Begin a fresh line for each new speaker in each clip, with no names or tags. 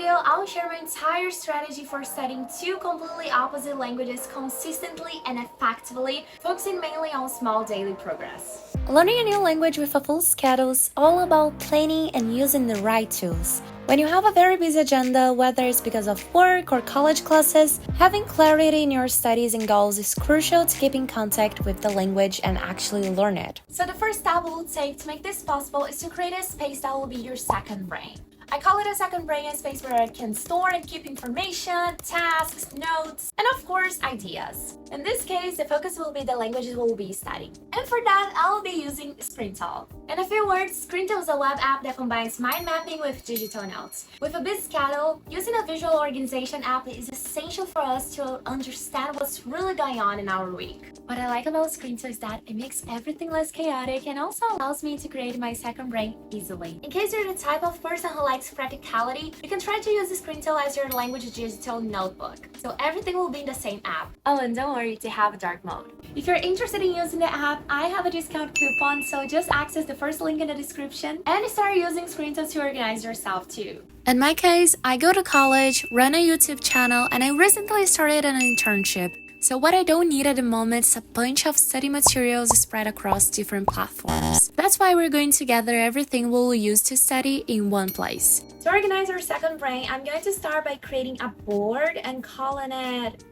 video, I'll share my entire strategy for studying two completely opposite languages consistently and effectively, focusing mainly on small daily progress.
Learning a new language with a full schedule is all about planning and using the right tools. When you have a very busy agenda, whether it's because of work or college classes, having clarity in your studies and goals is crucial to keep in contact with the language and actually learn it.
So the first step we'll take to make this possible is to create a space that will be your second brain. I call it a second brain, a space where I can store and keep information, tasks, notes, and of course, ideas. In this case, the focus will be the languages we'll be studying. And for that, I'll be using Screentel. In a few words, Screentel is a web app that combines mind mapping with digital notes. With a busy schedule, using a visual organization app is essential for us to understand what's really going on in our week. What I like about Screentel is that it makes everything less chaotic and also allows me to create my second brain easily. In case you're the type of person who likes practicality, you can try to use Screentel as your language digital notebook. So everything will be in the same app. Oh, and don't worry to have dark mode. If you're interested in using the app, I have a discount coupon, so just access the first link in the description and start using Screentel to organize yourself too.
In my case, I go to college, run a YouTube channel, and I recently started an internship. So what I don't need at the moment is a bunch of study materials spread across different platforms. That's why we're going to gather everything we'll use to study in one place.
To organize our second brain, I'm going to start by creating a board and calling it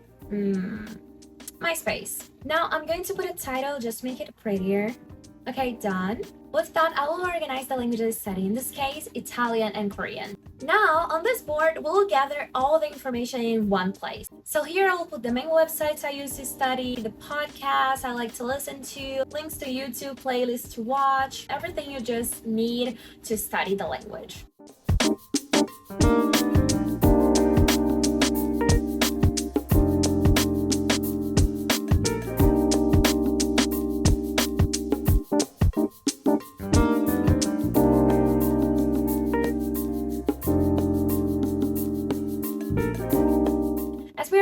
my space. Now I'm going to put a title, just make it prettier. Okay, done. With that, I will organize the languages study, in this case, Italian and Korean. Now, on this board, we'll gather all the information in one place. So here I'll put the main websites I use to study, the podcasts I like to listen to, links to YouTube playlists to watch, everything you just need to study the language.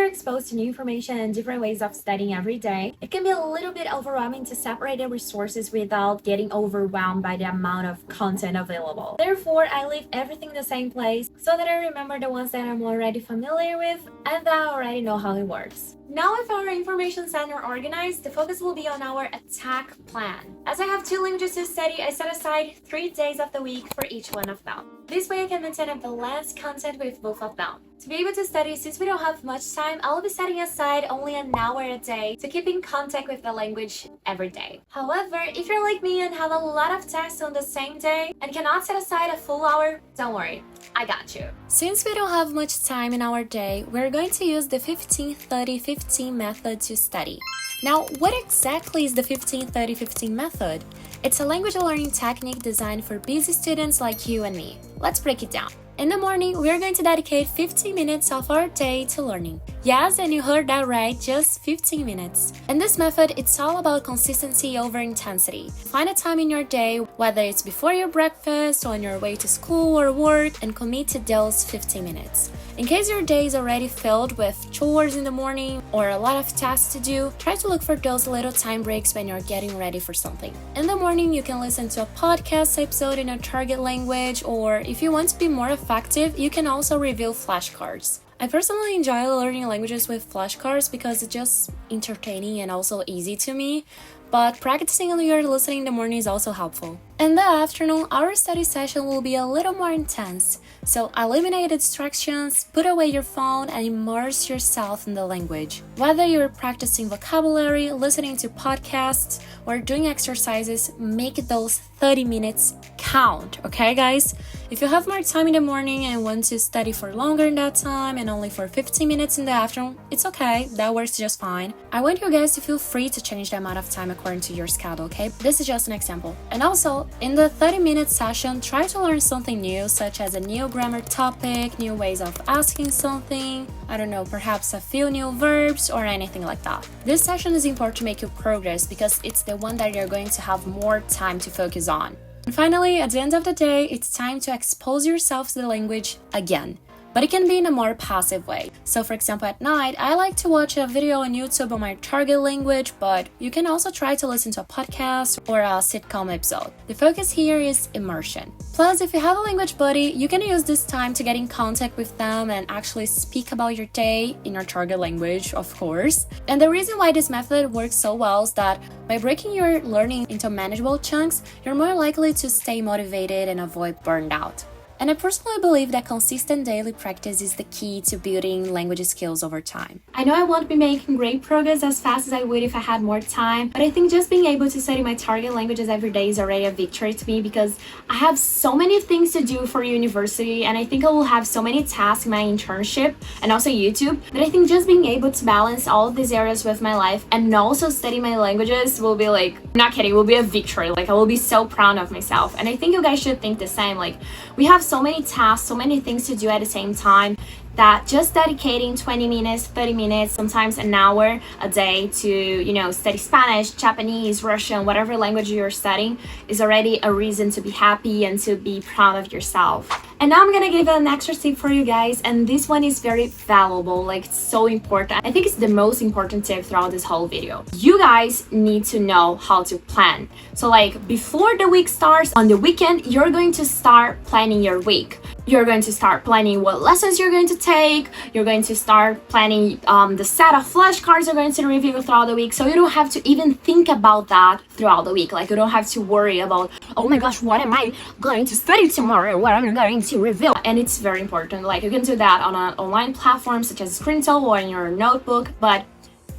Exposed to new information and different ways of studying every day, it can be a little bit overwhelming to separate the resources without getting overwhelmed by the amount of content available. Therefore, I leave everything in the same place so that I remember the ones that I'm already familiar with and that I already know how it works. Now with our information center organized, the focus will be on our attack plan. As I have two languages to study, I set aside 3 days of the week for each one of them. This way I can maintain a balanced content with both of them. To be able to study, since we don't have much time, I'll be setting aside only an hour a day to keep in contact with the language every day. However, if you're like me and have a lot of tasks on the same day and cannot set aside a full hour, don't worry, I got you.
Since we don't have much time in our day, we're going to use the 15-30-15 method to study. Now, what exactly is the 15-30-15 method? It's a language learning technique designed for busy students like you and me. Let's break it down. In the morning, we're going to dedicate 15 minutes of our day to learning. Yes, and you heard that right, just 15 minutes. In this method, it's all about consistency over intensity. Find a time in your day, whether it's before your breakfast, on your way to school or work, and commit to those 15 minutes. In case your day is already filled with chores in the morning or a lot of tasks to do, try to look for those little time breaks when you're getting ready for something. In the morning, you can listen to a podcast episode in a target language, or if you want to be more effective, you can also review flashcards. I personally enjoy learning languages with flashcards because it's just entertaining and also easy to me, but practicing when you're listening in the morning is also helpful. In the afternoon, our study session will be a little more intense, so eliminate distractions, put away your phone, and immerse yourself in the language. Whether you're practicing vocabulary, listening to podcasts, or doing exercises, make those 30 minutes count, okay guys? If you have more time in the morning and want to study for longer in that time and only for 15 minutes in the afternoon, it's okay, that works just fine. I want you guys to feel free to change the amount of time according to your schedule, okay? This is just an example. And also, in the 30-minute session, try to learn something new, such as a new grammar topic, new ways of asking something, I don't know, perhaps a few new verbs or anything like that. This session is important to make you progress because it's the one that you're going to have more time to focus on. And finally, at the end of the day, it's time to expose yourself to the language again. but it can be in a more passive way. So for example, at night, I like to watch a video on YouTube on my target language, but you can also try to listen to a podcast or a sitcom episode. The focus here is immersion. Plus, if you have a language buddy, you can use this time to get in contact with them and actually speak about your day in your target language, of course. And the reason why this method works so well is that by breaking your learning into manageable chunks, you're more likely to stay motivated and avoid burnout. And I personally believe that consistent daily practice is the key to building language skills over time.
I know I won't be making great progress as fast as I would if I had more time, but I think just being able to study my target languages every day is already a victory to me because I have so many things to do for university and I think I will have so many tasks in my internship and also YouTube, but I think just being able to balance all of these areas with my life and also study my languages will be like, not kidding, will be a victory. Like I will be so proud of myself. And I think you guys should think the same. Like we have so many tasks, so many things to do at the same time that just dedicating 20 minutes, 30 minutes, sometimes an hour a day to, study Spanish, Japanese, Russian, whatever language you're studying is already a reason to be happy and to be proud of yourself. And now I'm gonna give an extra tip for you guys, and this one is very valuable, like it's so important. I think it's the most important tip throughout this whole video. You guys need to know how to plan. So like before the week starts, on the weekend, you're going to start planning your week. You're going to start planning what lessons you're going to take. You're going to start planning the set of flashcards you're going to review throughout the week. So you don't have to even think about that throughout the week. Like you don't have to worry about, oh my gosh, what am I going to study tomorrow? What am I going to review? And it's very important. Like you can do that on an online platform such as Screentel or in your notebook, but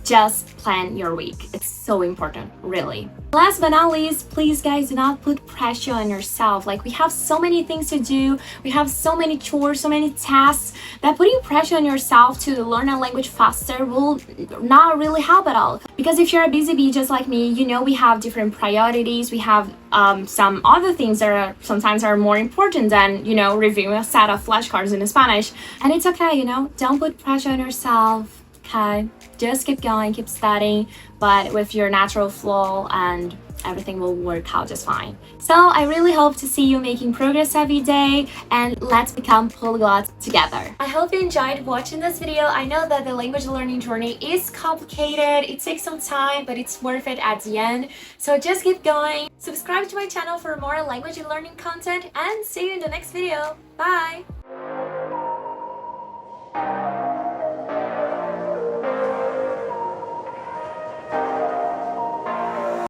just plan your week. It's so important, really. Last but not least, please guys, do not put pressure on yourself. Like we have so many things to do, we have so many chores, so many tasks that putting pressure on yourself to learn a language faster will not really help at all. Because if you're a busy bee just like me, we have different priorities. We have some other things that sometimes are more important than, reviewing a set of flashcards in Spanish. And it's okay, don't put pressure on yourself. Okay, just keep going, keep studying, but with your natural flow and everything will work out just fine. So I really hope to see you making progress every day and let's become polyglots together. I hope you enjoyed watching this video. I know that the language learning journey is complicated, it takes some time, but it's worth it at the end. So just keep going. Subscribe to my channel for more language learning content and see you in the next video. Bye!